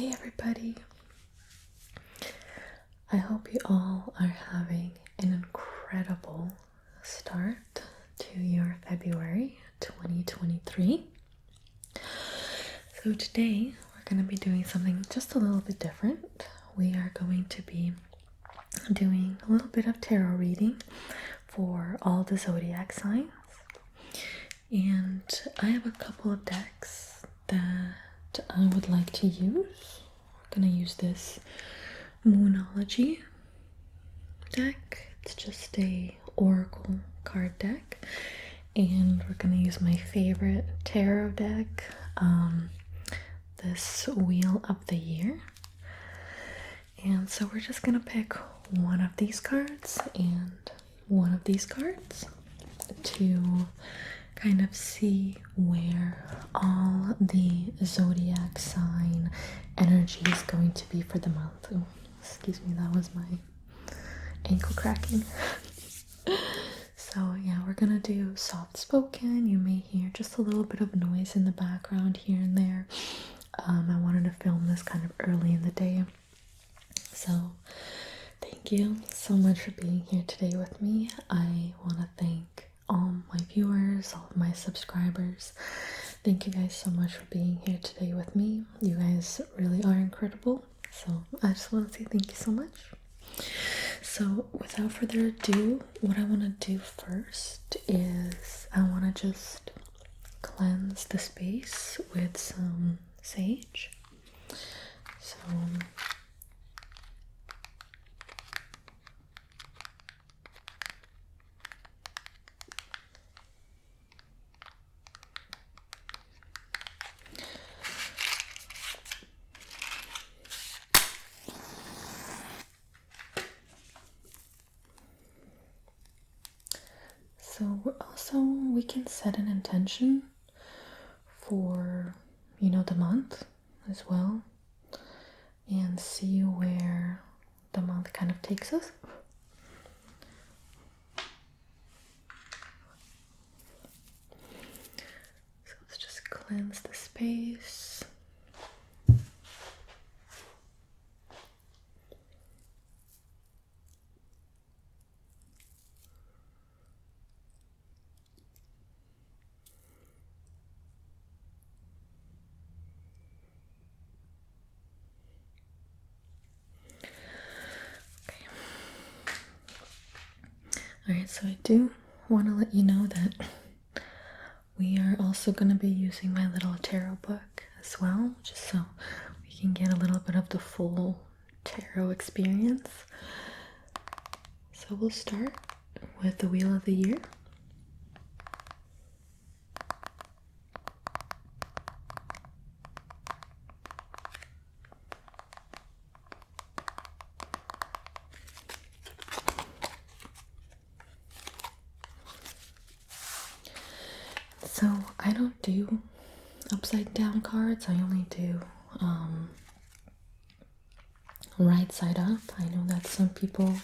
Hey everybody! I hope you all are having an incredible start to your February 2023. So today we're going to be doing something just a little bit different. We are going to be doing a little bit of tarot reading for all the zodiac signs. And I have a couple of decks that I would like to use. We're going to use this Moonology deck. It's just a oracle card deck. And we're going to use my favorite tarot deck, this Wheel of the Year. And so we're just going to pick one of these cards and one of these cards to kind of see where all the zodiac sign energy is going to be for the month. Oh, excuse me, that was my ankle cracking. So yeah, we're gonna do soft spoken. You may hear just a little bit of noise in the background here and there. I wanted to film this kind of early in the day, so thank you so much for being here today with me. I want to thank all my viewers, all of my subscribers. Thank you guys so much for being here today with me. You guys really are incredible, so I just want to say thank you so much. So without further ado, what I want to do first is I want to just cleanse the space with some sage. So we can set an intention for, the month as well, and see where the month kind of takes us. So let's just cleanse the space. Alright, so I do want to let you know that we are also going to be using my little tarot book as well, just so we can get a little bit of the full tarot experience. So we'll start with the Wheel of the Year. So I don't do upside down cards. I only do right side up. I know that some people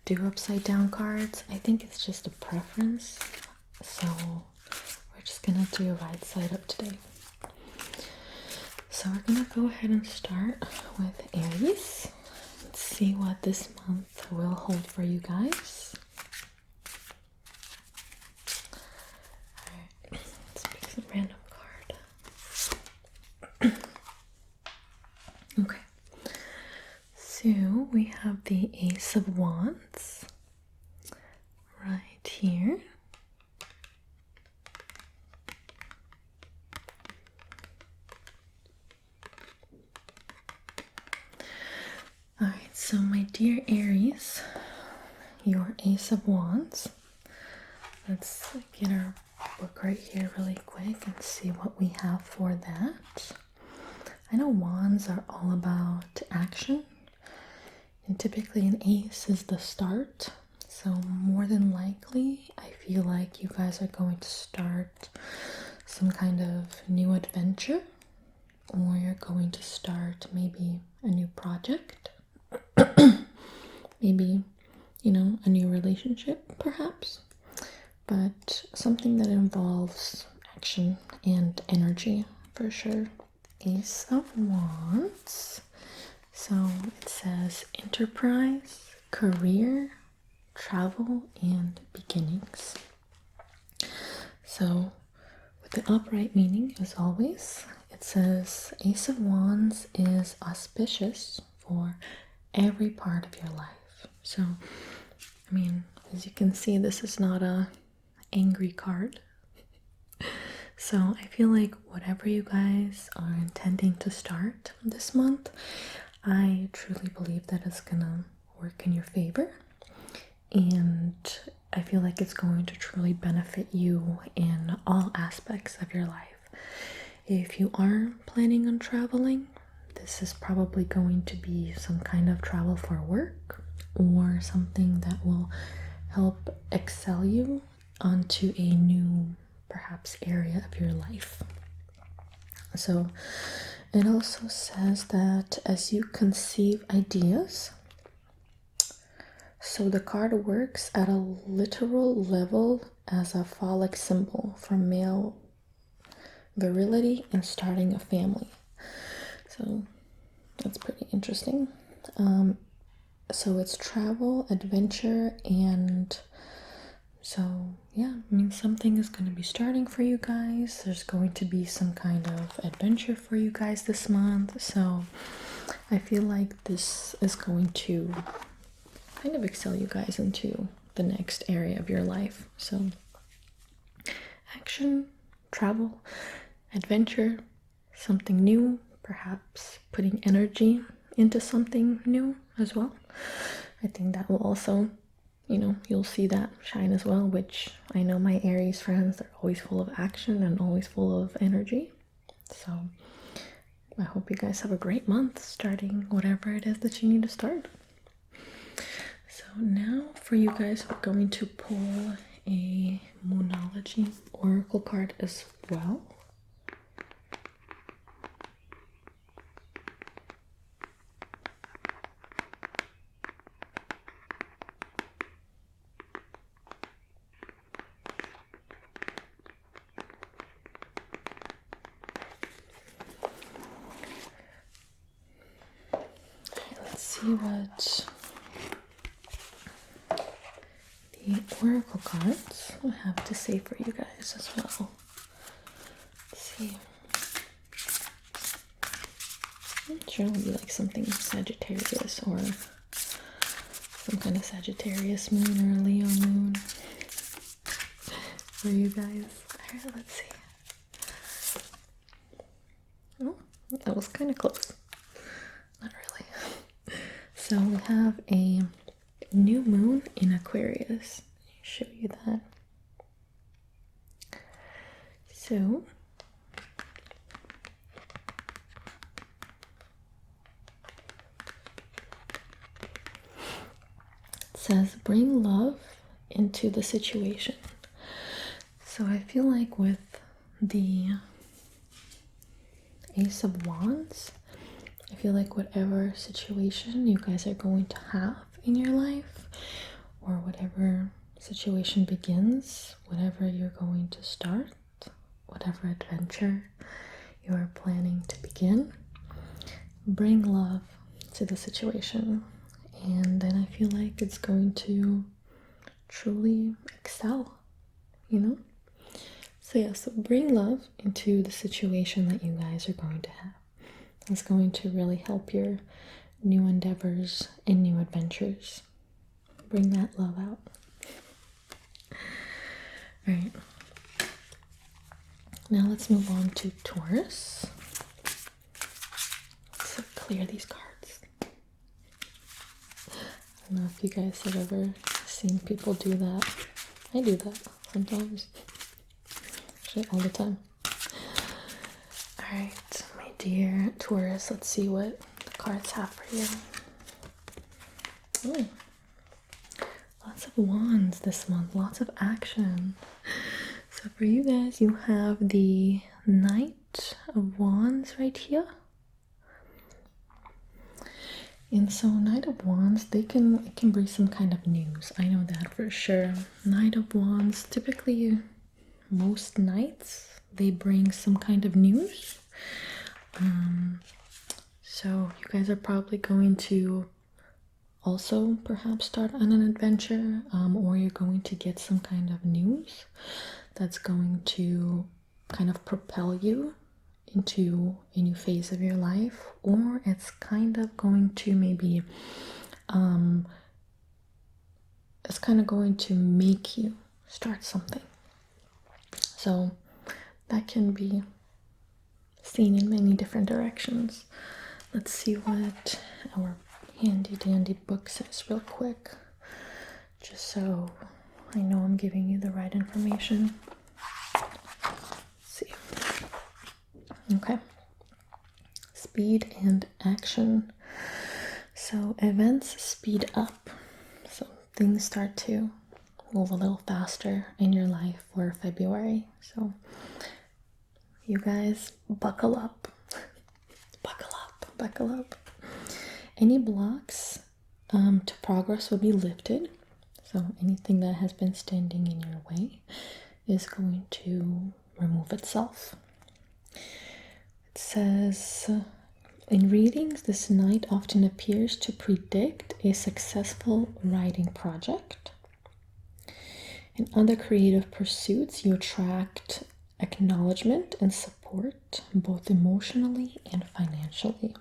do upside down cards. I think it's just a preference. So we're just gonna do right side up today. So we're gonna go ahead and start with Aries. Let's see what this month will hold for you guys. Random card. Okay, so we have the Ace of Wands right here. Alright, so my dear Aries, your Ace of Wands. Let's get our book right here really quick and see what we have for that. I know wands are all about action, and typically an ace is the start, so more than likely I feel like you guys are going to start some kind of new adventure, or you're going to start maybe a new project, maybe a new relationship perhaps, but something that involves action and energy for sure. Ace of Wands. So it says enterprise, career, travel, and beginnings. So with the upright meaning, as always, it says Ace of Wands is auspicious for every part of your life. So, I mean, as you can see, this is not a angry card. So I feel like whatever you guys are intending to start this month, I truly believe that it's gonna work in your favor, and I feel like it's going to truly benefit you in all aspects of your life. If you are planning on traveling, this is probably going to be some kind of travel for work or something that will help excel you onto a new, perhaps, area of your life. So it also says that as you conceive ideas, so the card works at a literal level as a phallic symbol for male virility and starting a family. So that's pretty interesting. So it's travel, adventure, and so yeah, I mean, something is going to be starting for you guys. There's going to be some kind of adventure for you guys this month. So I feel like this is going to kind of excel you guys into the next area of your life. So action, travel, adventure, something new, perhaps putting energy into something new as well. I think that will also, you know, you'll see that shine as well, which I know my Aries friends, they're always full of action and always full of energy. So I hope you guys have a great month starting whatever it is that you need to start. So now for you guys, we're going to pull a Moonology Oracle card as well. Let's see what the Oracle cards have to say for you guys as well. Let's see. I'm sure it'll be like something Sagittarius or some kind of Sagittarius moon or a Leo moon for you guys. Alright, let's see. Oh, that was kind of close. Not really. So we have a new moon in Aquarius. Let me show you that. So it says bring love into the situation. So I feel like with the Ace of Wands, I feel like whatever situation you guys are going to have in your life, or whatever situation begins, whatever you're going to start, whatever adventure you are planning to begin, bring love to the situation, and then I feel like it's going to truly excel, you know? So yeah, so bring love into the situation that you guys are going to have. It's going to really help your new endeavors and new adventures. Bring that love out. All right. Now let's move on to Taurus. Let's clear these cards. I don't know if you guys have ever seen people do that. I do that sometimes. Actually, all the time. All right, my dear Taurus, let's see what the cards have for you. Oh, lots of wands this month, lots of action. So for you guys, you have the Knight of Wands right here. And so Knight of Wands, it can bring some kind of news. I know that for sure. Knight of Wands, typically most knights, they bring some kind of news. So you guys are probably going to also perhaps start on an adventure, or you're going to get some kind of news that's going to kind of propel you into a new phase of your life, or it's kind of going to maybe it's kind of going to make you start something. So that can be seen in many different directions. Let's see what our handy dandy book says real quick, just so I know I'm giving you the right information. Let's see. Okay. Speed and action. So events speed up. So things start to move a little faster in your life for February. So you guys buckle up. Buckle up. Buckle up. Any blocks to progress will be lifted. So anything that has been standing in your way is going to remove itself. It says, in readings, this night often appears to predict a successful writing project. In other creative pursuits, you attract acknowledgement and support, both emotionally and financially.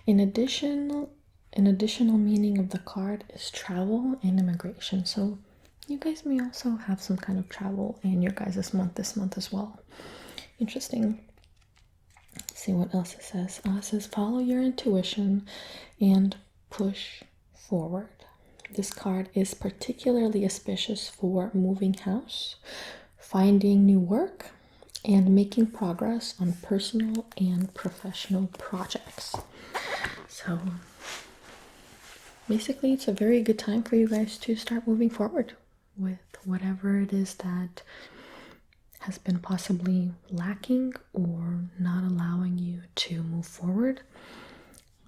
An additional meaning of the card is travel and immigration. So you guys may also have some kind of travel in your guys' this month as well. Interesting. Let's see what else it says. It says follow your intuition and push forward. This card is particularly auspicious for moving house, finding new work, and making progress on personal and professional projects. So basically, it's a very good time for you guys to start moving forward with whatever it is that has been possibly lacking or not allowing you to move forward.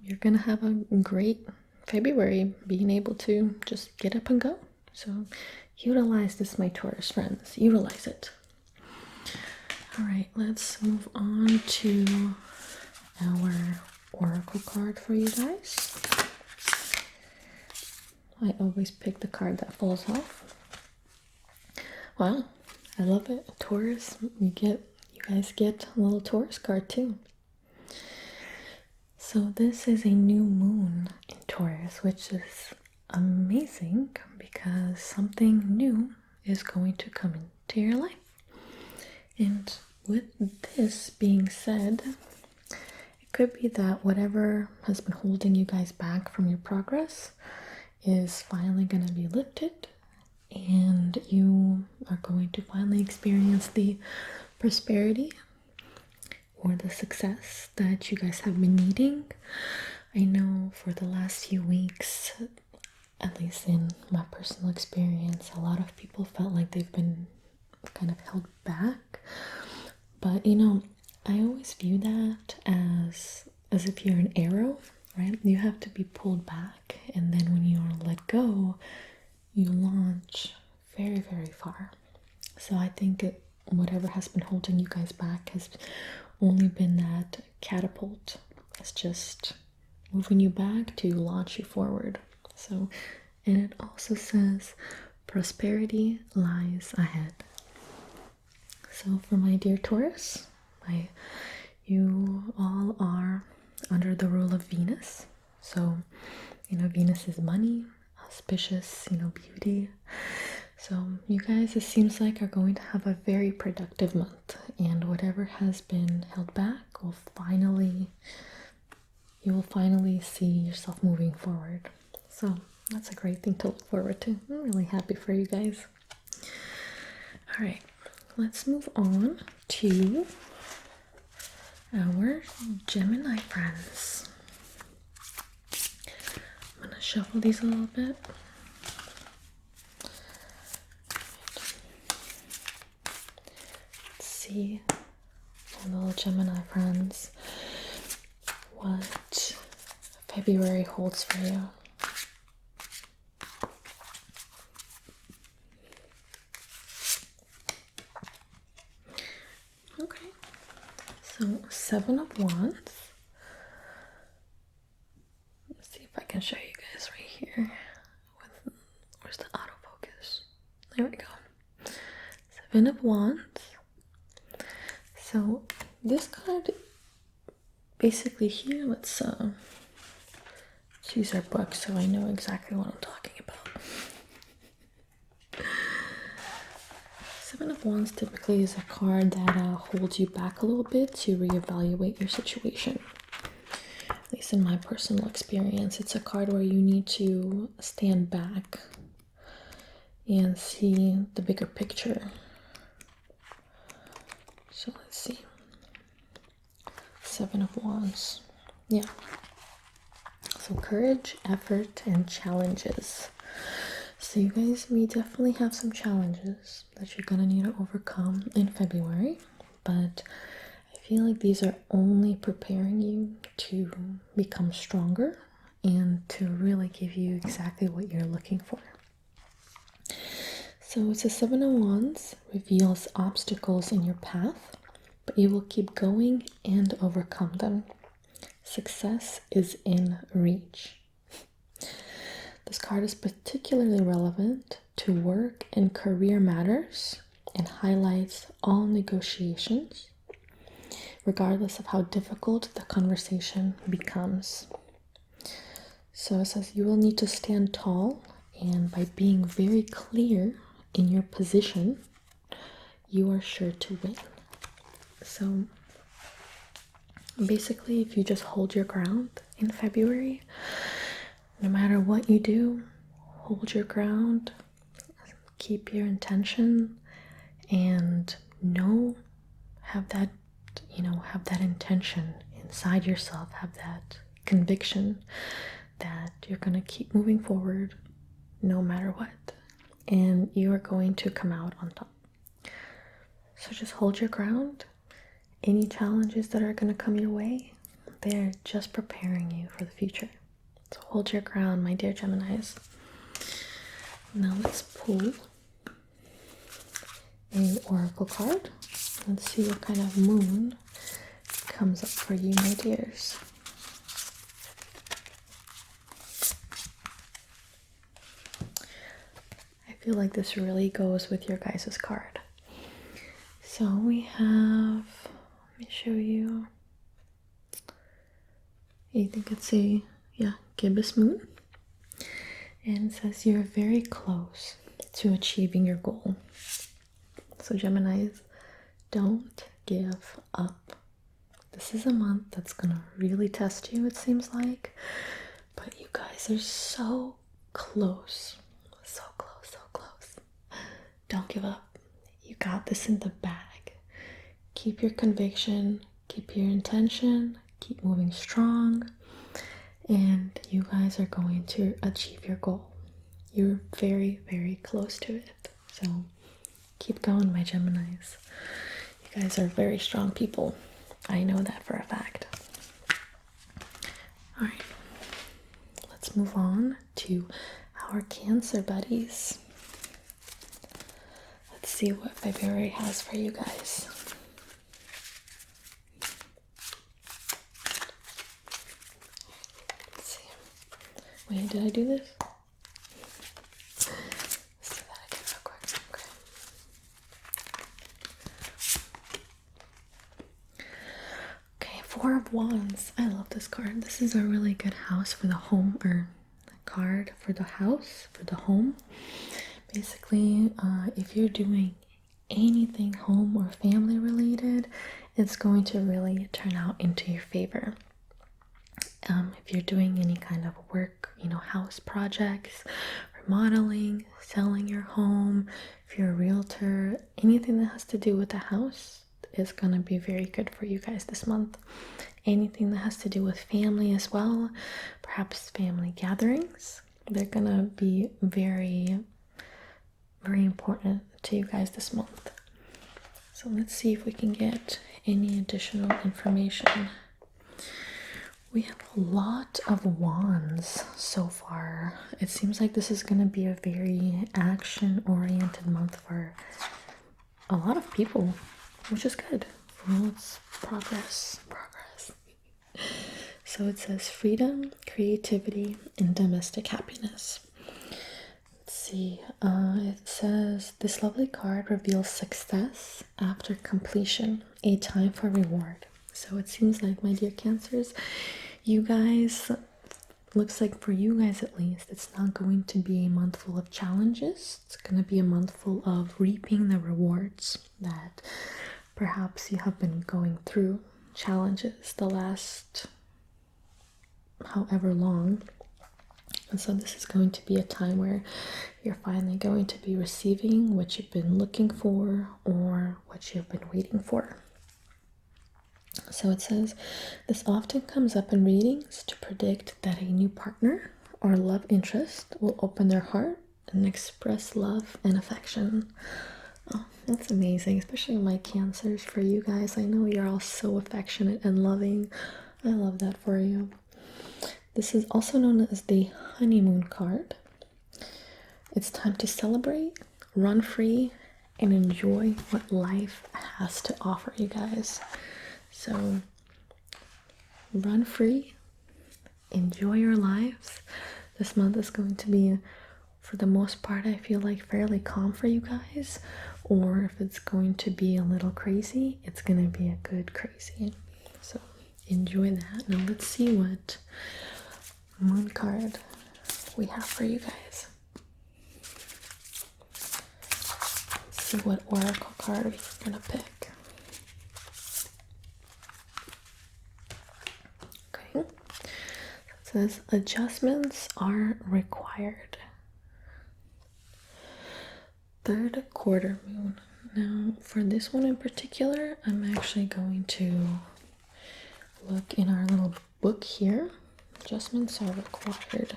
You're gonna have a great February, being able to just get up and go. So utilize this, my Taurus friends. Utilize it. All right, let's move on to our oracle card for you guys. I always pick the card that falls off. Wow, I love it. Taurus, you guys get a little Taurus card too. So this is a new moon in Taurus, which is amazing because something new is going to come into your life. And with this being said, it could be that whatever has been holding you guys back from your progress is finally going to be lifted, and you are going to finally experience the prosperity or the success that you guys have been needing. I know for the last few weeks, at least in my personal experience, a lot of people felt like they've been kind of held back. But you know, I always view that as if you're an arrow, right? You have to be pulled back, and then when you are let go, you launch very, very far. So I think whatever has been holding you guys back has only been that catapult. It's just moving you back to launch you forward. So, and it also says prosperity lies ahead. So for my dear Taurus, you all are under the rule of Venus. So, you know, Venus is money, auspicious, you know, beauty. So you guys, it seems like, are going to have a very productive month, and whatever has been held back you will finally see yourself moving forward. So that's a great thing to look forward to. I'm really happy for you guys. All right, let's move on to our Gemini friends. I'm gonna shuffle these a little bit. Let's see, my little Gemini friends, what February holds for you. Okay, So, Seven of Wands. Let's see if I can show you guys right here. Where's the autofocus? There we go. Seven of Wands. So, this card basically here, let's use our book so I know exactly what I'm talking about. Seven of Wands typically is a card that holds you back a little bit to reevaluate your situation. At least in my personal experience, it's a card where you need to stand back and see the bigger picture. So let's see. Seven of Wands. Yeah. So courage, effort, and challenges. So you guys may definitely have some challenges that you're gonna need to overcome in February, but I feel like these are only preparing you to become stronger and to really give you exactly what you're looking for. So it's a Seven of Wands, reveals obstacles in your path, but you will keep going and overcome them. Success is in reach. This card is particularly relevant to work and career matters and highlights all negotiations, regardless of how difficult the conversation becomes. So it says you will need to stand tall, and by being very clear in your position, you are sure to win. So basically, if you just hold your ground in February, no matter what you do, hold your ground, keep your intention, and have that intention inside yourself, have that conviction that you're going to keep moving forward no matter what, and you are going to come out on top. So just hold your ground. Any challenges that are going to come your way, they're just preparing you for the future. So hold your ground, my dear Geminis. Now let's pull an oracle card. Let's see what kind of moon comes up for you, my dears. I feel like this really goes with your guys' card. So we have, let me show you. I think it's a gibbous moon, and it says you're very close to achieving your goal. So Geminis, don't give up. This is a month that's gonna really test you, it seems like, but you guys are so close. Don't give up. You got this in the bag. Keep your conviction, keep your intention, keep moving strong, and you guys are going to achieve your goal. You're very, very close to it. So keep going, my Geminis. You guys are very strong people. I know that for a fact. All right, let's move on to our Cancer buddies. Let's see what February has for you guys. Let's see. Wait, did I do this? Let's do that again real quick. Okay, Four of Wands. I love this card. This is a really good house for the home, or card for the house, for the home. Basically, if you're doing anything home or family related, it's going to really turn out into your favor. If you're doing any kind of work, house projects, remodeling, selling your home, if you're a realtor, anything that has to do with the house is going to be very good for you guys this month. Anything that has to do with family as well, perhaps family gatherings, they're going to be very, very important to you guys this month. So let's see if we can get any additional information. We have a lot of wands so far. It seems like this is going to be a very action-oriented month for a lot of people, which is good. Well, it's progress. So it says freedom, creativity, and domestic happiness. Let's see. It says this lovely card reveals success after completion, a time for reward. So it seems like, my dear Cancers, you guys, looks like for you guys at least, it's not going to be a month full of challenges. It's going to be a month full of reaping the rewards that perhaps you have been going through challenges the last however long. And so this is going to be a time where you're finally going to be receiving what you've been looking for or what you've been waiting for. So it says, this often comes up in readings to predict that a new partner or love interest will open their heart and express love and affection. Oh, that's amazing, especially my Cancers. For you guys, I know you're all so affectionate and loving. I love that for you. This is also known as the honeymoon card. It's time to celebrate, run free, and enjoy what life has to offer, you guys. So run free, enjoy your lives. This month is going to be, for the most part, I feel like fairly calm for you guys. Or if it's going to be a little crazy, it's going to be a good crazy. So enjoy that. Now let's see what moon card we have for you guys. Let's see what oracle card we're going to pick. Okay. So it says adjustments are required. Third quarter moon. Now for this one in particular, I'm actually going to look in our little book here. Adjustments are required.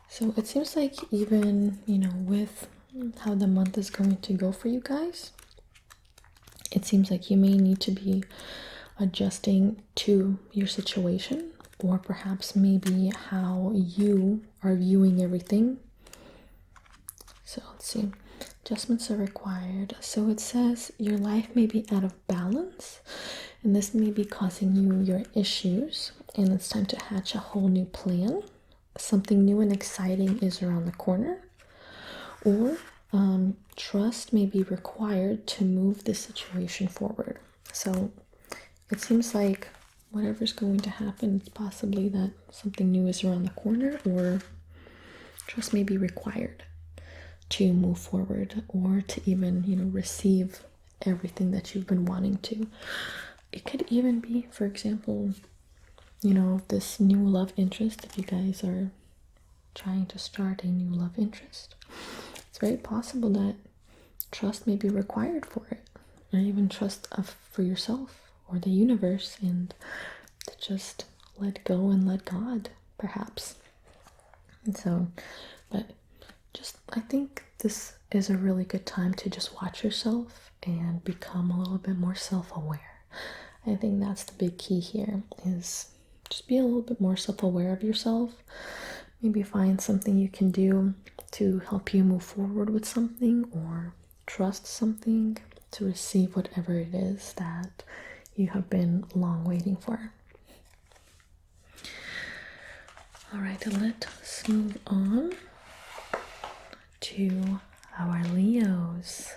So it seems like even, with how the month is going to go for you guys, it seems like you may need to be adjusting to your situation, or perhaps maybe how you are viewing everything. So let's see. Adjustments are required. So it says your life may be out of balance, and this may be causing you your issues, and it's time to hatch a whole new plan. Something new and exciting is around the corner, or trust may be required to move the situation forward. So it seems like whatever's going to happen, it's possibly that something new is around the corner, or trust may be required to move forward, or to even, receive everything that you've been wanting to. It could even be, for example, this new love interest. If you guys are trying to start a new love interest, it's very possible that trust may be required for it, or even trust for yourself or the universe, and to just let go and let God, perhaps. And so, but I think this is a really good time to just watch yourself and become a little bit more self-aware. I think that's the big key here, is just be a little bit more self-aware of yourself. Maybe find something you can do to help you move forward with something, or trust something to receive whatever it is that you have been long waiting for. All right, let's move on to our Leos,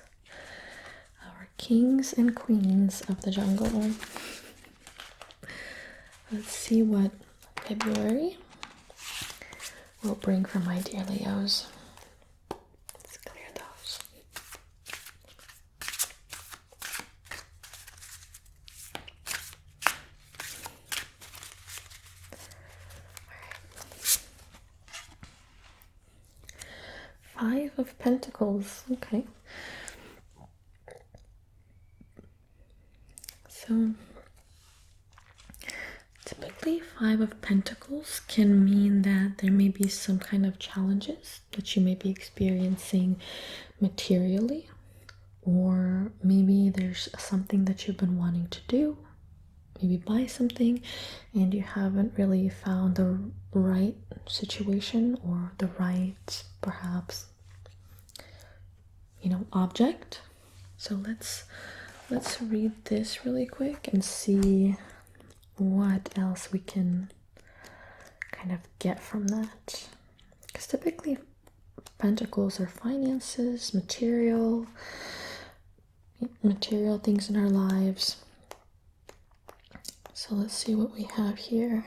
our kings and queens of the jungle. Let's see what February will bring for my dear Leos. Let's clear those. Five of Pentacles. Okay. So typically, Five of Pentacles can mean that there may be some kind of challenges that you may be experiencing materially, or maybe there's something that you've been wanting to do, maybe buy something, and you haven't really found the right situation or the right, perhaps, object. So let's let's read this really quick and see what else we can kind of get from that. Because typically Pentacles are finances, material things in our lives. So let's see what we have here.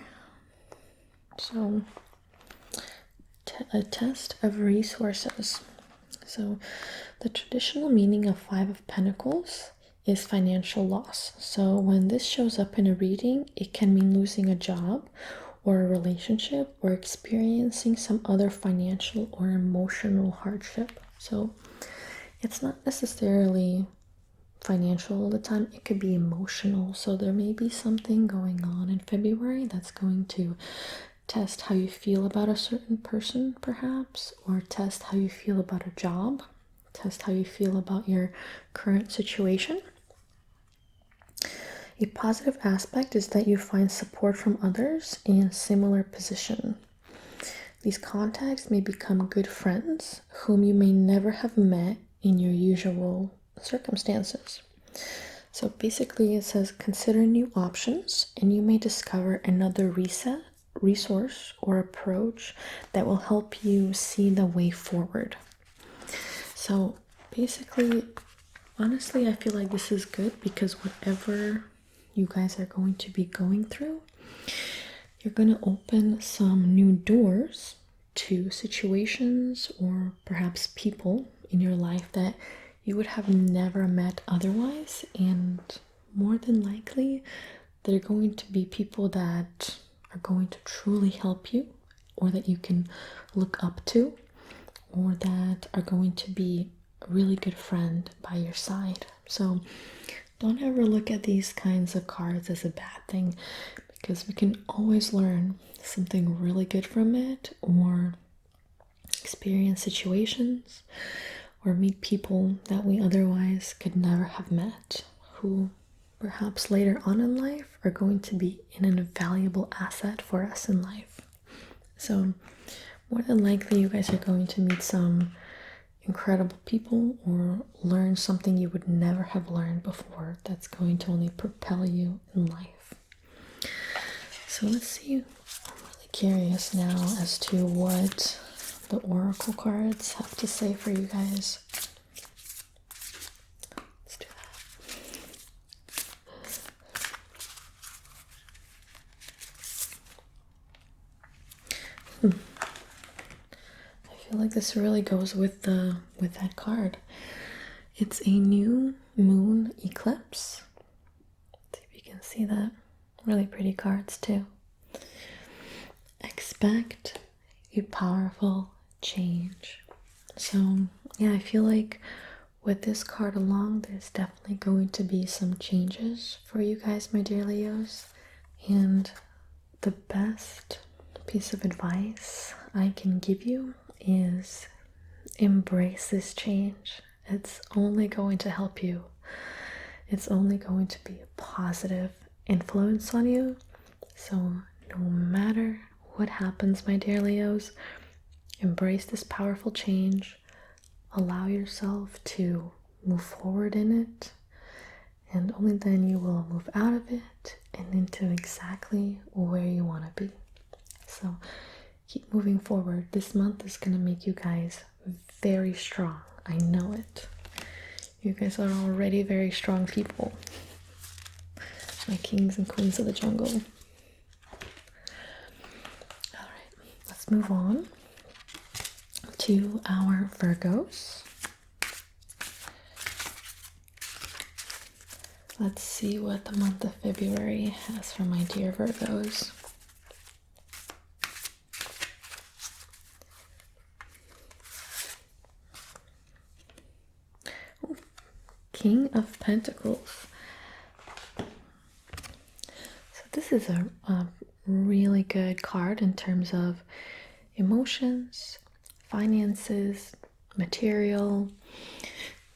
So a test of resources. So the traditional meaning of Five of Pentacles is financial loss. So when this shows up in a reading, it can mean losing a job or a relationship or experiencing some other financial or emotional hardship. So it's not necessarily financial all the time, it could be emotional. So there may be something going on in February that's going to test how you feel about a certain person, perhaps, or test how you feel about a job, test how you feel about your current situation. A positive aspect is that you find support from others in a similar position. These contacts may become good friends whom you may never have met in your usual circumstances. So basically it says consider new options and you may discover another resource or approach that will help you see the way forward. So basically, honestly, I feel like this is good because whatever you guys are going to be going through, you're going to open some new doors to situations or perhaps people in your life that you would have never met otherwise, and more than likely they're going to be people that are going to truly help you, or that you can look up to, or that are going to be a really good friend by your side. So don't ever look at these kinds of cards as a bad thing, because we can always learn something really good from it, or experience situations, or meet people that we otherwise could never have met, who perhaps later on in life are going to be an invaluable asset for us in life. So more than likely you guys are going to meet some incredible people or learn something you would never have learned before that's going to only propel you in life. So let's see. I'm really curious now as to what the oracle cards have to say for you guys. Let's do that. I feel like this really goes with that card. It's a new moon eclipse. See if you can see that. Really pretty cards too. Expect a powerful change. So yeah, I feel like with this card along, there's definitely going to be some changes for you guys, my dear Leos. And the best piece of advice I can give you is embrace this change. It's only going to help you. It's only going to be a positive influence on you. So no matter what happens, my dear Leos, embrace this powerful change. Allow yourself to move forward in it, and only then you will move out of it and into exactly where you want to be. So keep moving forward. This month is going to make you guys very strong. I know it. You guys are already very strong people. My kings and queens of the jungle. Alright, let's move on to our Virgos. Let's see what the month of February has for my dear Virgos. Ooh, King of Pentacles. So this is a really good card in terms of emotions, finances, material.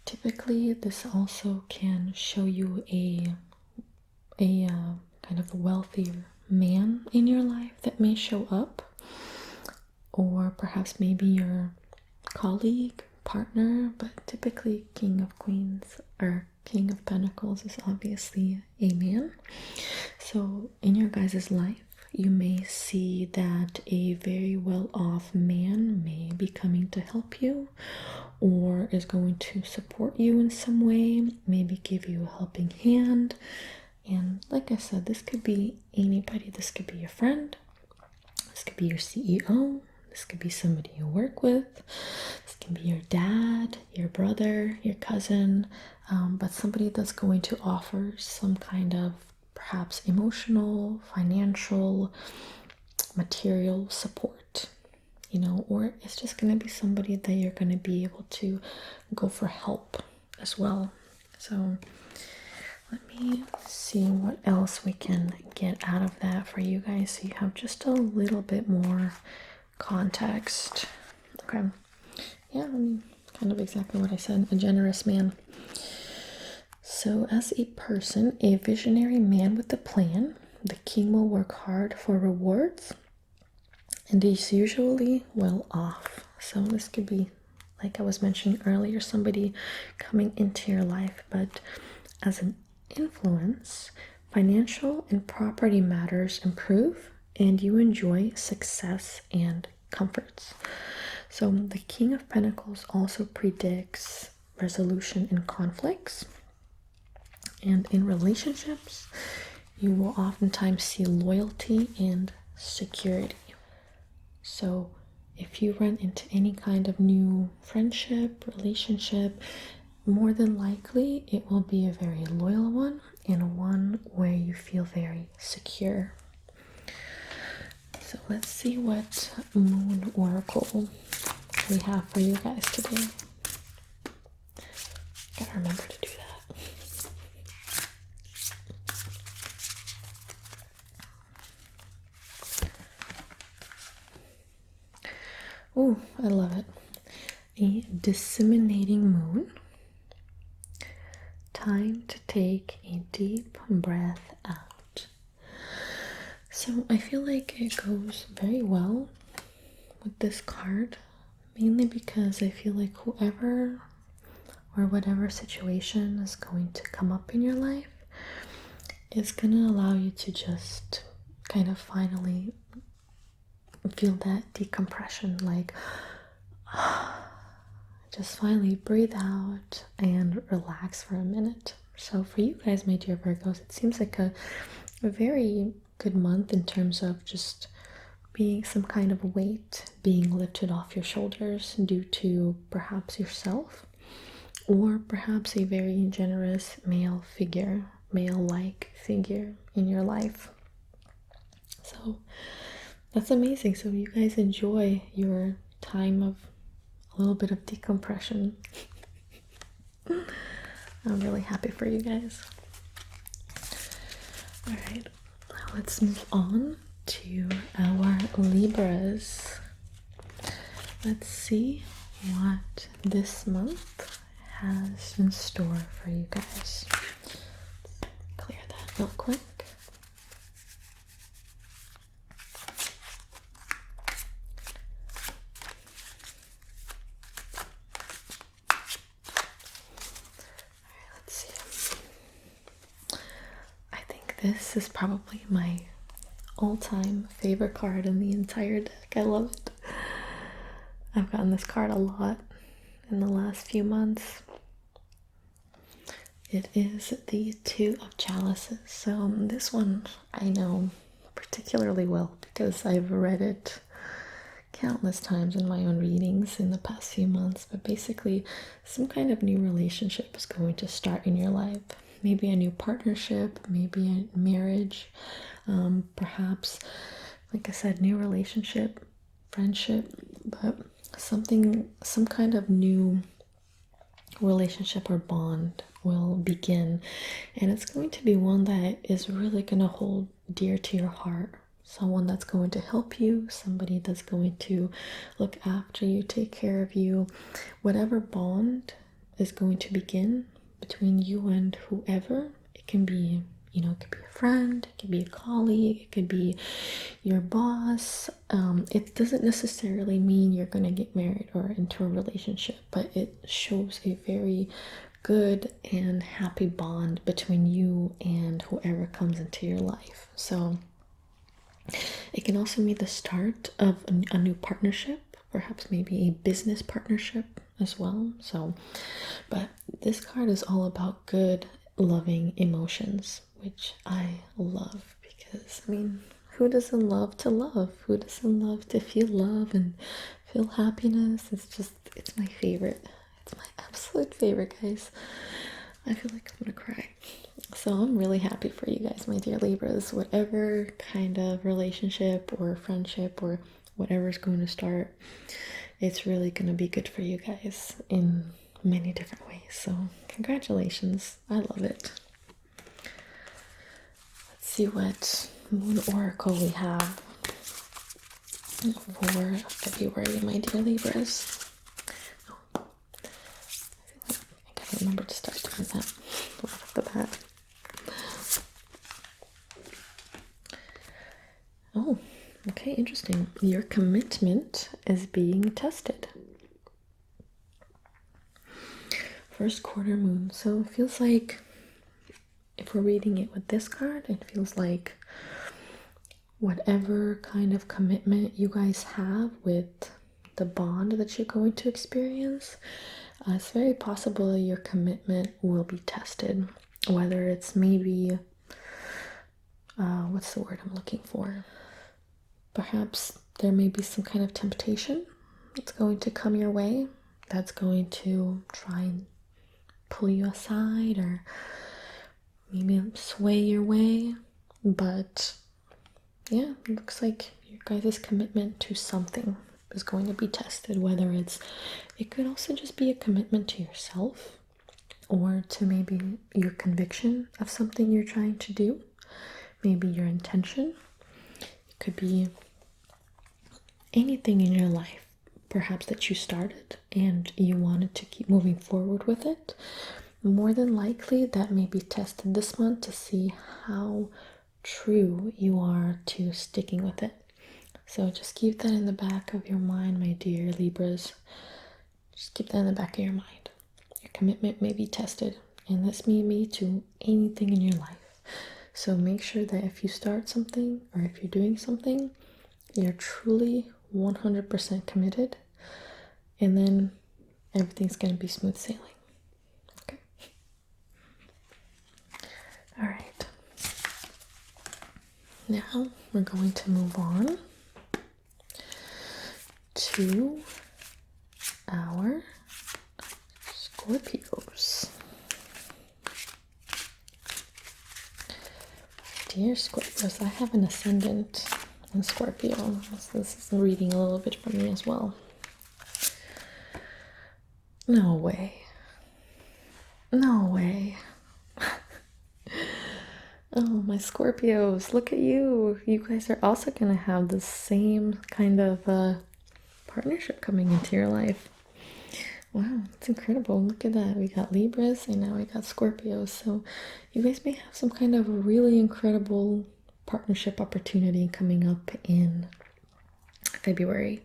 Typically, this also can show you a kind of wealthier man in your life that may show up, or perhaps maybe your colleague, partner, but typically King of Queens or King of Pentacles is obviously a man. So in your guys' life, you may see that a very well-off man may be coming to help you, or is going to support you in some way, maybe give you a helping hand. And like I said, this could be anybody. This could be your friend, this could be your CEO, this could be somebody you work with, this can be your dad, your brother, your cousin, but somebody that's going to offer some kind of perhaps emotional, financial, material support, you know, or it's just going to be somebody that you're going to be able to go for help as well. So let me see what else we can get out of that for you guys, so you have just a little bit more context. Okay. Yeah, I mean, kind of exactly what I said. A generous man. So as a person, a visionary man with a plan, the king will work hard for rewards and is usually well off. So this could be, like I was mentioning earlier, somebody coming into your life, but as an influence, financial and property matters improve and you enjoy success and comforts. So the King of Pentacles also predicts resolution in conflicts. And in relationships, you will oftentimes see loyalty and security. So if you run into any kind of new friendship, relationship, more than likely it will be a very loyal one and one where you feel very secure. So let's see what moon oracle we have for you guys today. Gotta remember to do that. Oh, I love it. A disseminating moon. Time to take a deep breath out. So I feel like it goes very well with this card, mainly because I feel like whoever or whatever situation is going to come up in your life is going to allow you to just kind of finally feel that decompression, like just finally breathe out and relax for a minute. So for you guys, my dear Virgos, it seems like a very good month in terms of just being some kind of weight being lifted off your shoulders due to perhaps yourself, or perhaps a very generous male figure, male-like figure in your life. So that's amazing. So you guys enjoy your time of a little bit of decompression. I'm really happy for you guys. All right, now let's move on to our Libras. Let's see what this month has in store for you guys. Let's clear that real quick. This is probably my all-time favorite card in the entire deck. I love it. I've gotten this card a lot in the last few months. It is the Two of Chalices. So this one I know particularly well because I've read it countless times in my own readings in the past few months. But basically, some kind of new relationship is going to start in your life. Maybe a new partnership, maybe a marriage, perhaps, like I said, new relationship, friendship, but some kind of new relationship or bond will begin, and it's going to be one that is really going to hold dear to your heart. Someone that's going to help you, somebody that's going to look after you, take care of you. Whatever bond is going to begin between you and whoever, it can be, you know, it could be a friend, it could be a colleague, it could be your boss. It doesn't necessarily mean you're going to get married or into a relationship, but it shows a very good and happy bond between you and whoever comes into your life. So it can also be the start of a new partnership, perhaps maybe a business partnership as well. So, but this card is all about good, loving emotions, which I love because, I mean, who doesn't love to love? Who doesn't love to feel love and feel happiness? It's my favorite. It's my absolute favorite, guys. I feel like I'm gonna cry. So I'm really happy for you guys, my dear Libras. Whatever kind of relationship or friendship or whatever's going to start, it's really going to be good for you guys in many different ways. So congratulations. I love it. Let's see what Moon Oracle we have for February, my dear Libras. Oh, I gotta remember to start doing that right off the bat. Oh, okay, interesting. Your commitment is being tested. First quarter moon. So it feels like, if we're reading it with this card, it feels like whatever kind of commitment you guys have with the bond that you're going to experience, it's very possible your commitment will be tested. Whether it's maybe, what's the word I'm looking for? Perhaps there may be some kind of temptation that's going to come your way, that's going to try and pull you aside or maybe sway your way. But yeah, it looks like your guys' commitment to something is going to be tested. Whether it could also just be a commitment to yourself or to maybe your conviction of something you're trying to do, maybe your intention. It could be anything in your life, perhaps that you started and you wanted to keep moving forward with it. More than likely, that may be tested this month to see how true you are to sticking with it. So just keep that in the back of your mind, my dear Libras. Just keep that in the back of your mind. Your commitment may be tested, and this may be to anything in your life. So make sure that if you start something or if you're doing something, you're truly 100% committed, and then everything's going to be smooth sailing. Okay. All right. Now we're going to move on to our Scorpios. Dear Scorpios, I have an ascendant in Scorpio, so this is reading a little bit from me as well. No way. No way. Oh, my Scorpios, look at you. You guys are also going to have the same kind of partnership coming into your life. Wow, it's incredible. Look at that. We got Libras and now we got Scorpios. So you guys may have some kind of really incredible partnership opportunity coming up in February,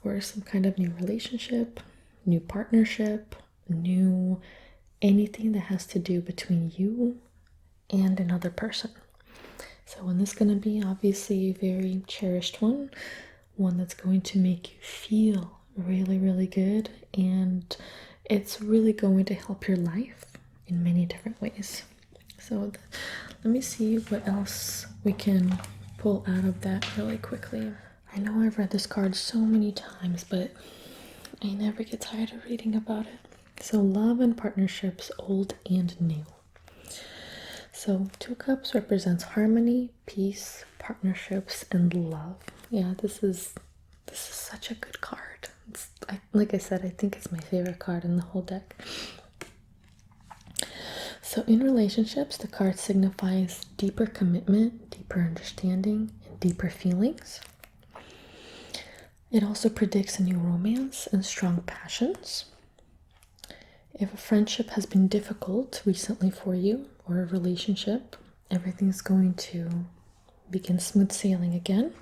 or some kind of new relationship, new partnership, new anything that has to do between you and another person. So when this is going to be obviously a very cherished one that's going to make you feel really, really good, and it's really going to help your life in many different ways. So let me see what else we can pull out of that really quickly. I know I've read this card so many times, but I never get tired of reading about it. So love and partnerships, old and new. So 2 cups represents harmony, peace, partnerships, and love. Yeah, this is such a good card. Like I said, I think it's my favorite card in the whole deck. So in relationships, the card signifies deeper commitment, deeper understanding, and deeper feelings. It also predicts a new romance and strong passions. If a friendship has been difficult recently for you, or a relationship, everything's going to begin smooth sailing again.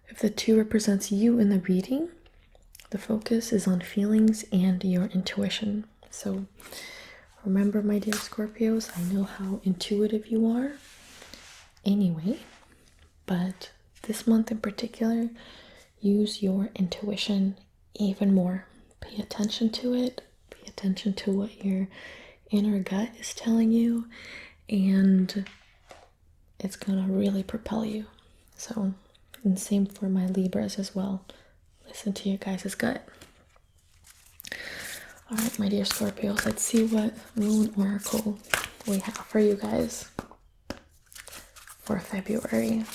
If the 2 represents you in the reading, The focus is on feelings and your intuition. So remember, my dear Scorpios, I know how intuitive you are anyway, but this month in particular, use your intuition even more. Pay attention to it. Pay attention to what your inner gut is telling you, and it's gonna really propel you. So, and same for my Libras as well. Listen to your guys' gut. All right, my dear Scorpios, let's see what moon oracle we have for you guys for February.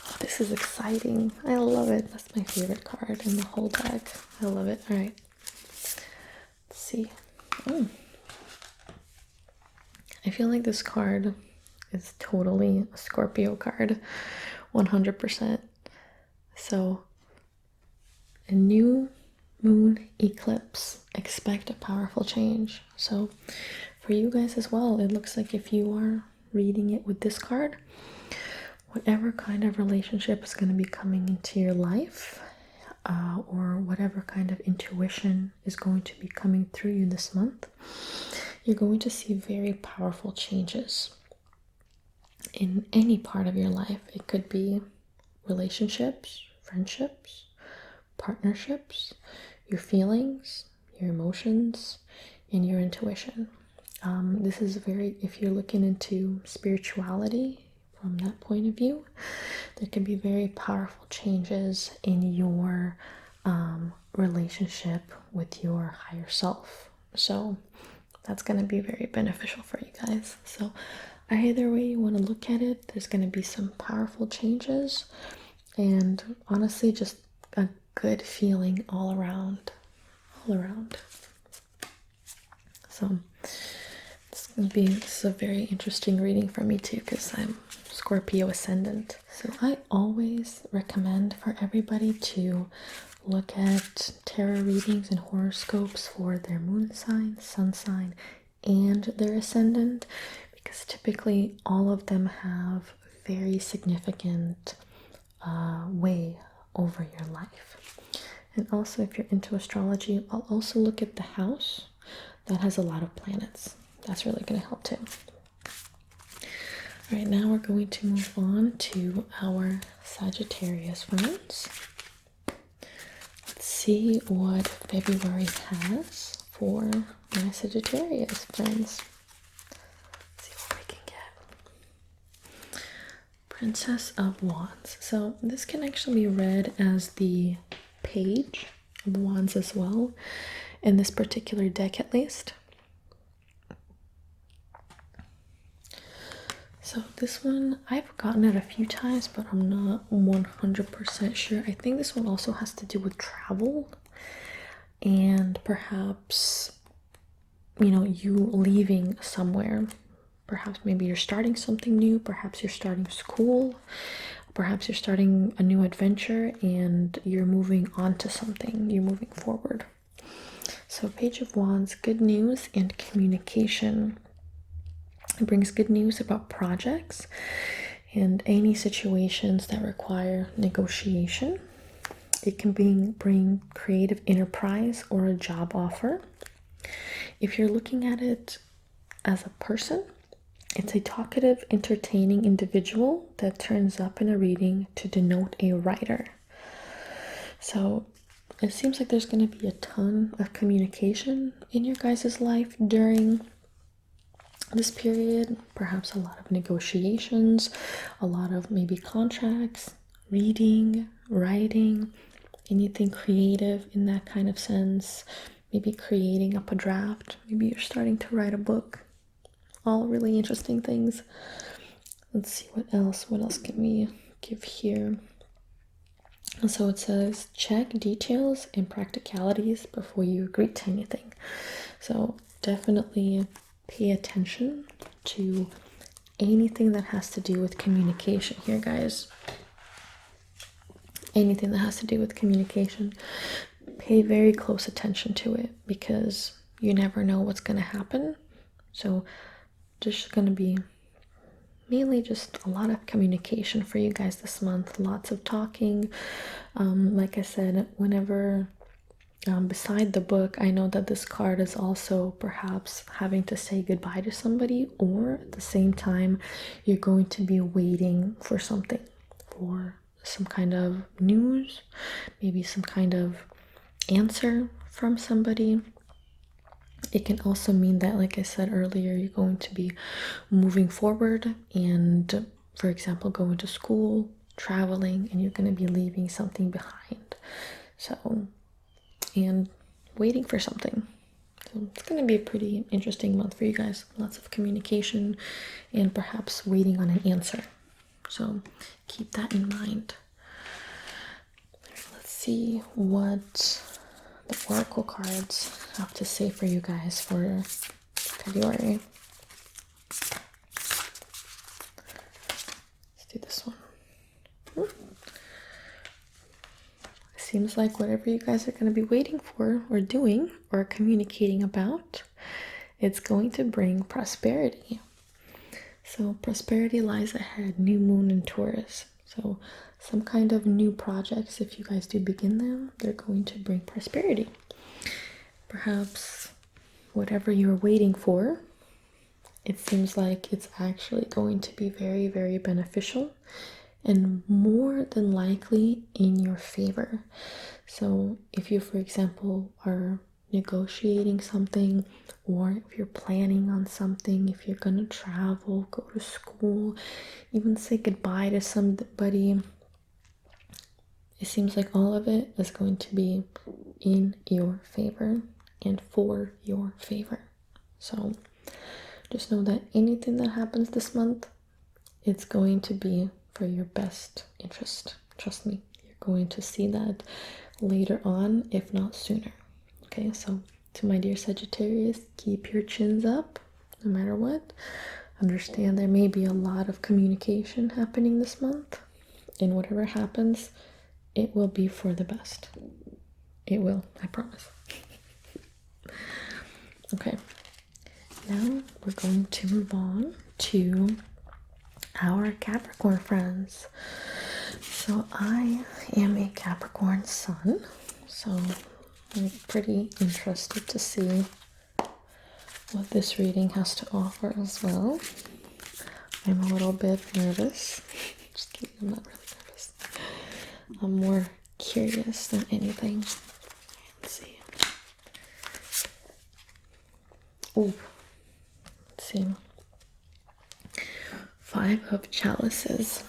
Oh, this is exciting. I love it. That's my favorite card in the whole deck. I love it. All right. Let's see. I feel like this card is totally a Scorpio card. 100%. So, a new moon eclipse. Expect a powerful change. So, for you guys as well, it looks like if you are reading it with this card, whatever kind of relationship is going to be coming into your life, or whatever kind of intuition is going to be coming through you this month, you're going to see very powerful changes in any part of your life. It could be relationships, friendships, partnerships, your feelings, your emotions, and your intuition. This is very, if you're looking into spirituality from that point of view, there can be very powerful changes in your relationship with your higher self. So that's going to be very beneficial for you guys. So either way you want to look at it, there's going to be some powerful changes, and honestly just a good feeling all around. So this is a very interesting reading for me too, because I'm Scorpio ascendant. So I always recommend for everybody to look at tarot readings and horoscopes for their moon sign, sun sign, and their ascendant, because typically all of them have very significant way over your life. And also, if you're into astrology, I'll also look at the house that has a lot of planets. That's really going to help too. All right, now we're going to move on to our Sagittarius friends. Let's see what February has for my Sagittarius friends. Let's see what we can get. Princess of Wands. So this can actually be read as the Page of Wands as well, in this particular deck at least. So this one, I've gotten it a few times, but I'm not 100% sure. I think this one also has to do with travel and perhaps, you know, you leaving somewhere. Perhaps maybe you're starting something new, perhaps you're starting school, perhaps you're starting a new adventure and you're moving on to something, you're moving forward. So Page of Wands, good news and communication. It brings good news about projects and any situations that require negotiation. It can bring creative enterprise or a job offer. If you're looking at it as a person, it's a talkative, entertaining individual that turns up in a reading to denote a writer. So it seems like there's going to be a ton of communication in your guys' life during this period. Perhaps a lot of negotiations, a lot of maybe contracts, reading, writing, anything creative in that kind of sense. Maybe creating up a draft. Maybe you're starting to write a book. All really interesting things. Let's see what else can we give here. So it says, check details and practicalities before you agree to anything. So definitely pay attention to anything that has to do with communication here, guys. Anything that has to do with communication, pay very close attention to it, because you never know what's going to happen. So there's going to be mainly just a lot of communication for you guys this month. Lots of talking. Like I said, whenever Beside the book, I know that this card is also perhaps having to say goodbye to somebody, or at the same time, you're going to be waiting for something, for some kind of news, maybe some kind of answer from somebody. It can also mean that, like I said earlier, you're going to be moving forward and, for example, going to school, traveling, and you're going to be leaving something behind. So, and waiting for something. So it's going to be a pretty interesting month for you guys. Lots of communication and perhaps waiting on an answer. So keep that in mind. Let's see what the oracle cards have to say for you guys for February. Let's do this one. Seems like whatever you guys are going to be waiting for or doing or communicating about, it's going to bring prosperity. So prosperity lies ahead, new moon in Taurus. So some kind of new projects, if you guys do begin them, they're going to bring prosperity. Perhaps whatever you're waiting for, it seems like it's actually going to be very, very beneficial and more than likely in your favor. So if you, for example, are negotiating something, or if you're planning on something, if you're gonna travel, go to school, even say goodbye to somebody, it seems like all of it is going to be in your favor and for your favor. So just know that anything that happens this month, it's going to be for your best interest. Trust me, you're going to see that later on, if not sooner. Okay, so to my dear Sagittarius, keep your chins up no matter what. Understand there may be a lot of communication happening this month, and whatever happens, it will be for the best. It will, I promise. Okay, now we're going to move on to our Capricorn friends. So I am a Capricorn sun, so I'm pretty interested to see what this reading has to offer as well. I'm a little bit nervous. Just kidding, I'm not really nervous. I'm more curious than anything. Let's see. Oh, let's see. 5 of Chalices.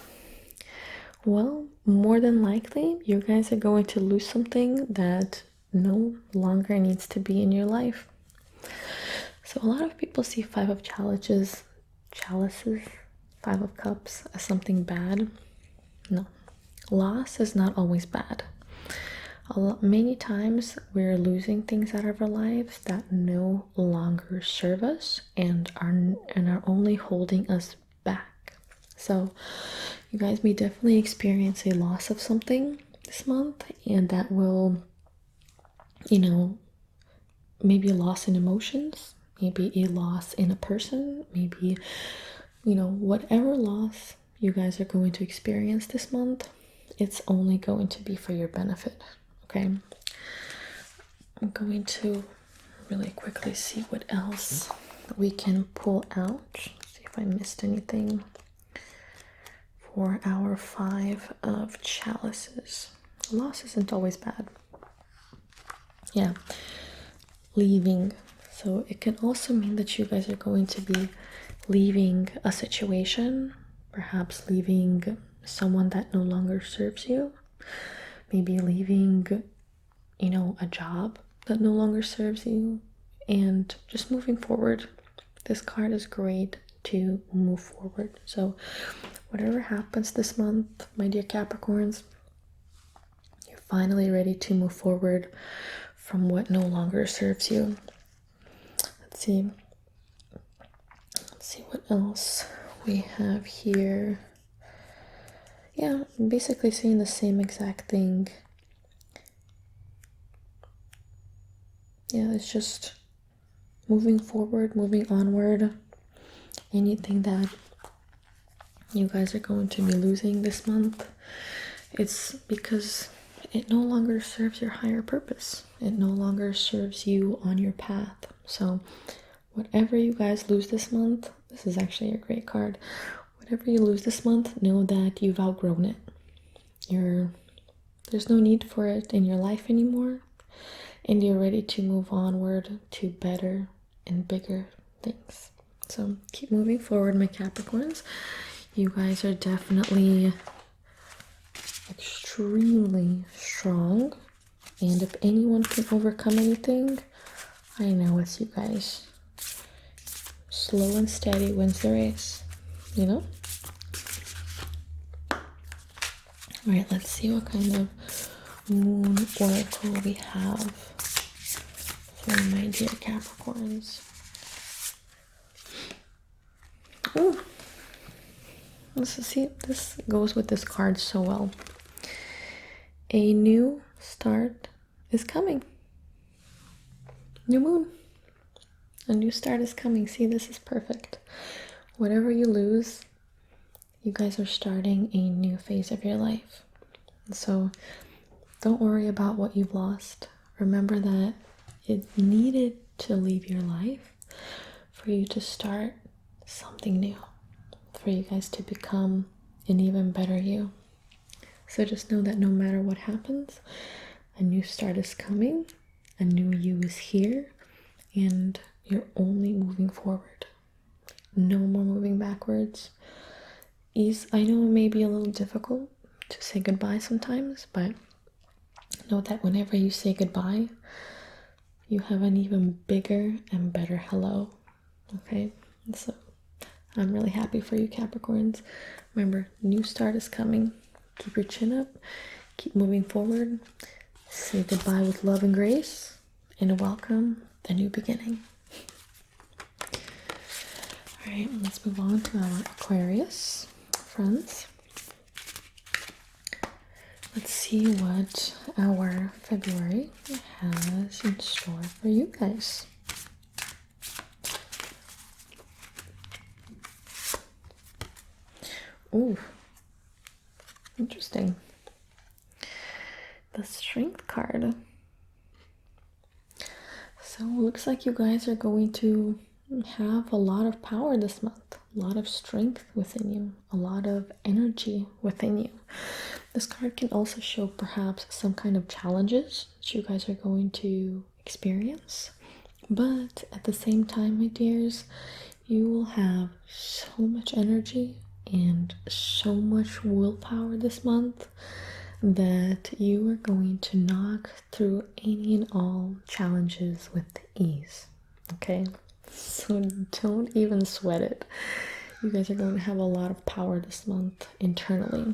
Well, more than likely, you guys are going to lose something that no longer needs to be in your life. So a lot of people see 5 of chalices, 5 of cups as something bad. No, loss is not always bad. Many times we're losing things out of our lives that no longer serve us and are only holding us back. So you guys may definitely experience a loss of something this month, and that will, maybe a loss in emotions, maybe a loss in a person, maybe, whatever loss you guys are going to experience this month, it's only going to be for your benefit. Okay, I'm going to really quickly see what else we can pull out. See if I missed anything for our 5 of Chalices. Loss isn't always bad. Yeah, leaving. So it can also mean that you guys are going to be leaving a situation, perhaps leaving someone that no longer serves you. Maybe leaving, a job that no longer serves you, and just moving forward. This card is great to move forward. So whatever happens this month, my dear Capricorns, you're finally ready to move forward from what no longer serves you. Let's see what else we have here. Yeah, I'm basically saying the same exact thing. Yeah, it's just moving forward, moving onward. Anything that you guys are going to be losing this month, it's because it no longer serves your higher purpose. It no longer serves you on your path. So whatever you guys lose this month, this is actually a great card. Whatever you lose this month, know that you've outgrown it. There's no need for it in your life anymore, and you're ready to move onward to better and bigger things. So keep moving forward, my Capricorns. You guys are definitely extremely strong, and if anyone can overcome anything, I know it's you guys. Slow and steady wins the race, you know? All right, let's see what kind of moon oracle we have for my dear Capricorns. Oh, this goes with this card so well. A new start is coming. New moon. A new start is coming. See, this is perfect. Whatever you lose, you guys are starting a new phase of your life. So don't worry about what you've lost. Remember that it needed to leave your life for you to start something new, for you guys to become an even better you. So just know that no matter what happens, a new start is coming, a new you is here, and you're only moving forward. No more moving backwards. I know it may be a little difficult to say goodbye sometimes, but know that whenever you say goodbye, you have an even bigger and better hello. Okay? So I'm really happy for you, Capricorns. Remember, new start is coming. Keep your chin up. Keep moving forward. Say goodbye with love and grace, and welcome the new beginning. All right, let's move on to our Aquarius friends. Let's see what our February has in store for you guys. Ooh, interesting. The Strength card. So it looks like you guys are going to have a lot of power this month, a lot of strength within you, a lot of energy within you. This card can also show perhaps some kind of challenges that you guys are going to experience, but at the same time, my dears, you will have so much energy and so much willpower this month that you are going to knock through any and all challenges with ease. Okay, so don't even sweat it. You guys are going to have a lot of power this month internally.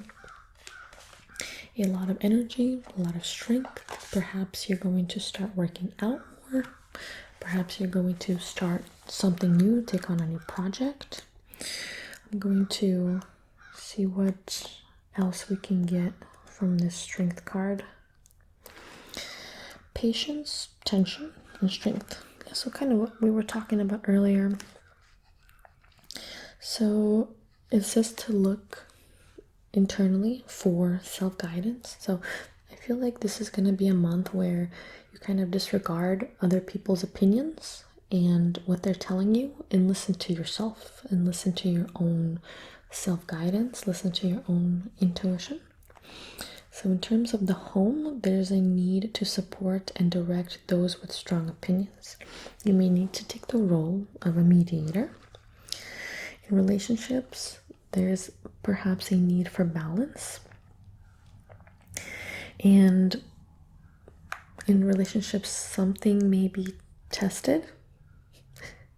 A lot of energy, a lot of strength. Perhaps you're going to start working out more. Perhaps you're going to start something new, take on a new project. I'm going to see what else we can get from this Strength card. Patience, tension, and strength. Yeah, so kind of what we were talking about earlier. So it says to look internally for self-guidance. So I feel like this is going to be a month where you kind of disregard other people's opinions and what they're telling you, and listen to yourself and listen to your own self-guidance, listen to your own intuition. So in terms of the home, there's a need to support and direct those with strong opinions. You may need to take the role of a mediator. In relationships, there's perhaps a need for balance. And in relationships, something may be tested,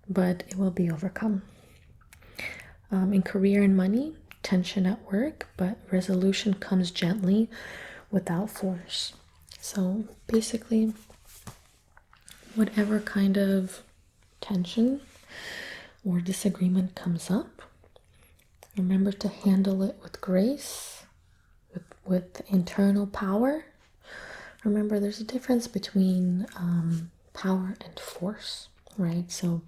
but it will be overcome. In career and money, tension at work, but resolution comes gently without force. So basically, whatever kind of tension or disagreement comes up, remember to handle it with grace, with internal power. Remember, there's a difference between power and force, right? So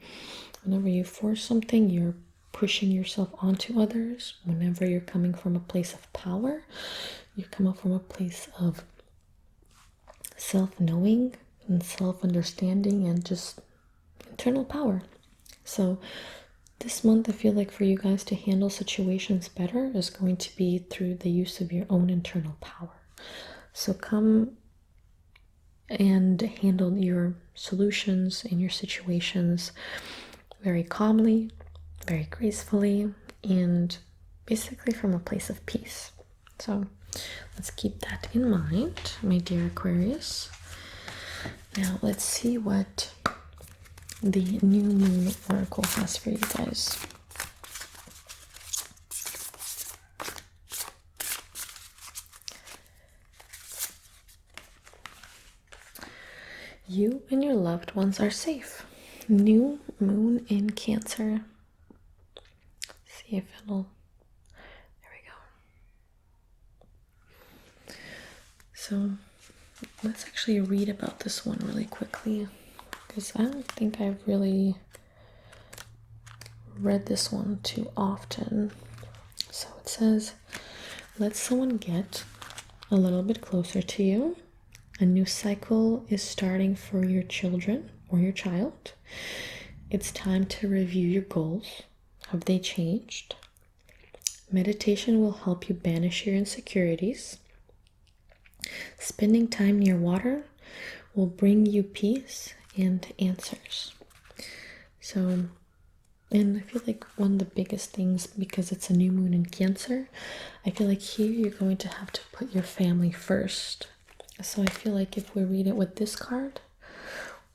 whenever you force something, you're pushing yourself onto others. Whenever you're coming from a place of power, you come up from a place of self-knowing and self-understanding and just internal power. So this month, I feel like for you guys to handle situations better is going to be through the use of your own internal power. So come and handle your solutions and your situations very calmly, very gracefully, and basically from a place of peace. So let's keep that in mind, my dear Aquarius. Now let's see what the new moon oracle has for you guys. You and your loved ones are safe. New moon in Cancer. See if it'll, there we go. So let's actually read about this one really quickly, because I don't think I've really read this one too often. So it says, let someone get a little bit closer to you. A new cycle is starting for your children or your child. It's time to review your goals. Have they changed? Meditation will help you banish your insecurities. Spending time near water will bring you peace and answers. So, and I feel like one of the biggest things, because it's a new moon in Cancer, I feel like here you're going to have to put your family first. So I feel like if we read it with this card,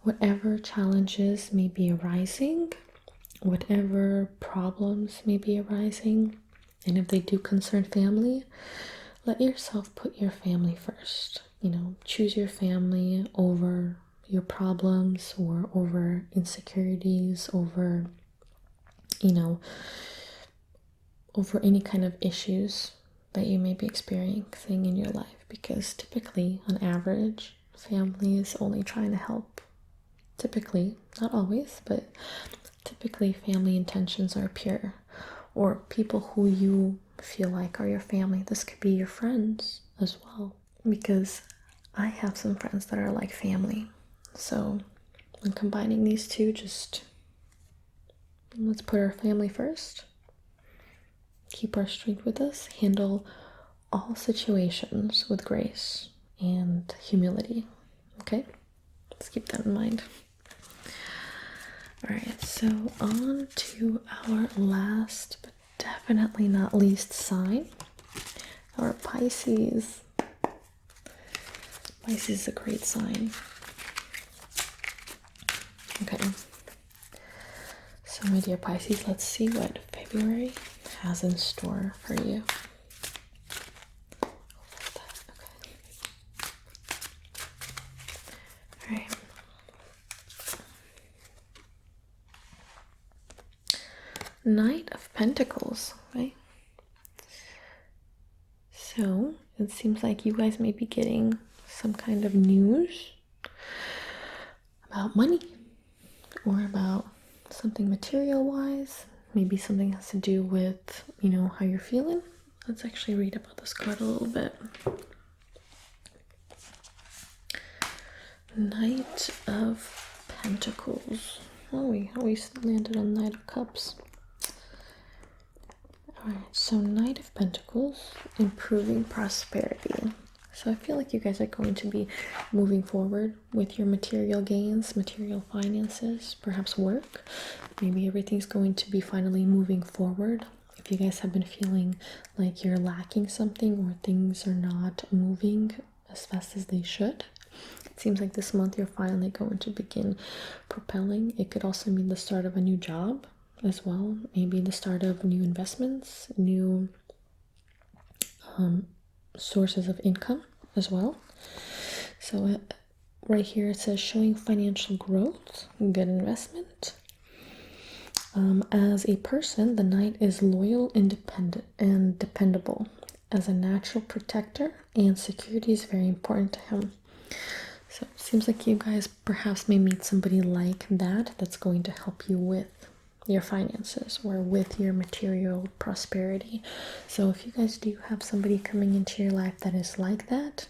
whatever challenges may be arising, whatever problems may be arising, and if they do concern family, let yourself put your family first. You know, choose your family over your problems or over insecurities, over, you know, over any kind of issues that you may be experiencing in your life, because typically, on average, family is only trying to help. Typically, not always, but typically family intentions are pure, or people who you feel like are your family. This could be your friends as well, because I have some friends that are like family. So when combining these two, just let's put our family first, keep our strength with us, handle all situations with grace and humility. Okay, let's keep that in mind. All right, so on to our last but definitely not least sign, our Pisces. Pisces is a great sign. Okay, so my dear Pisces, let's see what February has in store for you. All right. Knight of Pentacles, right? So it seems like you guys may be getting some kind of news about money or about something material wise. Maybe something has to do with, you know, how you're feeling. Let's actually read about this card a little bit. Knight of Pentacles. Oh, we landed on Knight of Cups. Alright, so Knight of Pentacles, improving prosperity. So I feel like you guys are going to be moving forward with your material gains, material finances, perhaps work. Maybe everything's going to be finally moving forward. If you guys have been feeling like you're lacking something or things are not moving as fast as they should, it seems like this month you're finally going to begin propelling. It could also mean the start of a new job as well. Maybe the start of new investments, new sources of income as well. So right here it says showing financial growth, good investment. As a person, the Knight is loyal, independent, and dependable. As a natural protector, and security is very important to him. So it seems like you guys perhaps may meet somebody like that that's going to help you with your finances or with your material prosperity. So if you guys do have somebody coming into your life that is like that,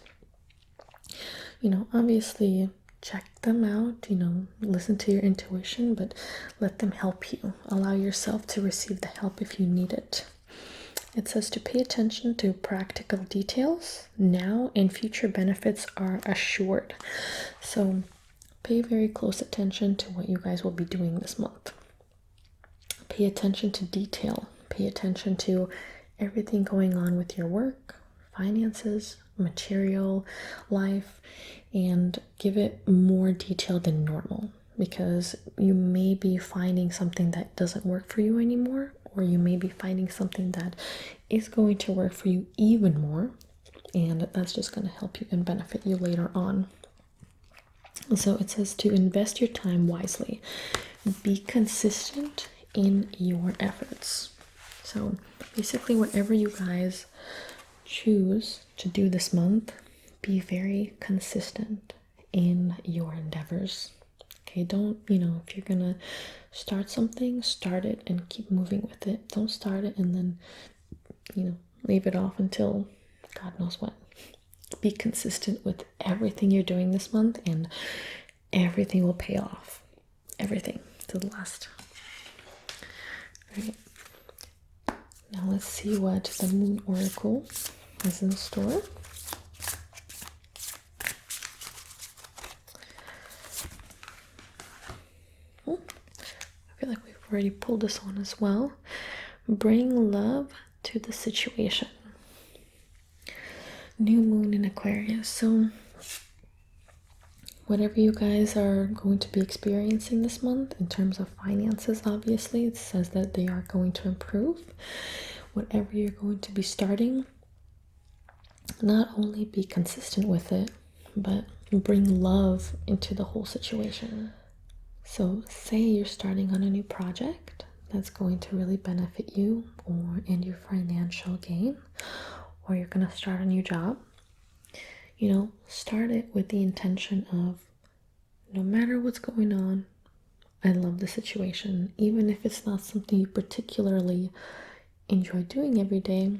you know, obviously check them out, you know, listen to your intuition, but let them help you. Allow yourself to receive the help if you need it. It says to pay attention to practical details. Now and future benefits are assured. So pay very close attention to what you guys will be doing this month. Pay attention to detail. Pay attention to everything going on with your work, finances, material life, and give it more detail than normal, because you may be finding something that doesn't work for you anymore, or you may be finding something that is going to work for you even more, and that's just going to help you and benefit you later on. So it says to invest your time wisely. Be consistent in your efforts. So basically, whatever you guys choose to do this month, be very consistent in your endeavors. Okay, don't, you know, if you're gonna start something, start it and keep moving with it. Don't start it and then, you know, leave it off until God knows what. Be consistent with everything you're doing this month, and everything will pay off. Everything to the last. All right. Now let's see what the Moon Oracle has in store. I feel like we've already pulled this one as well. Bring love to the situation. New moon in Aquarius. So whatever you guys are going to be experiencing this month in terms of finances, obviously it says that they are going to improve. Whatever you're going to be starting, not only be consistent with it, but bring love into the whole situation. So say you're starting on a new project that's going to really benefit you or in your financial gain, or you're going to start a new job. You know, start it with the intention of, no matter what's going on, I love the situation. Even if it's not something you particularly enjoy doing every day,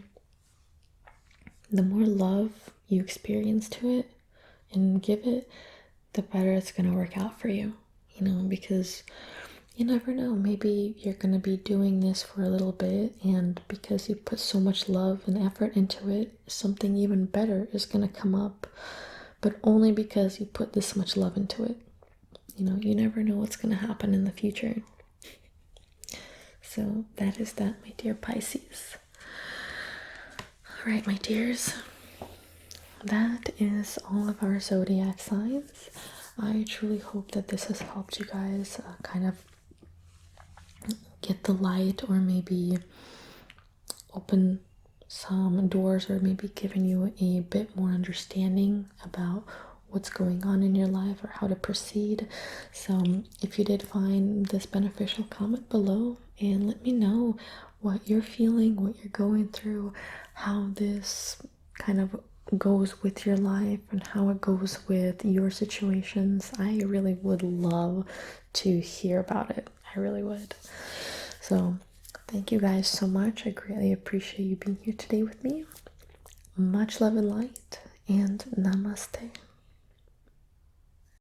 the more love you experience to it and give it, the better it's going to work out for you. You know, because you never know, maybe you're going to be doing this for a little bit, and because you put so much love and effort into it, something even better is going to come up, but only because you put this much love into it. You know, you never know what's going to happen in the future. So that is that, my dear Pisces. All right, my dears, that is all of our zodiac signs. I truly hope that this has helped you guys kind of get the light, or maybe open some doors, or maybe given you a bit more understanding about what's going on in your life or how to proceed. So if you did find this beneficial, comment below and let me know what you're feeling, what you're going through, how this kind of goes with your life and how it goes with your situations. I really would love to hear about it. I really would. So thank you guys so much. I greatly appreciate you being here today with me. Much love and light, and namaste.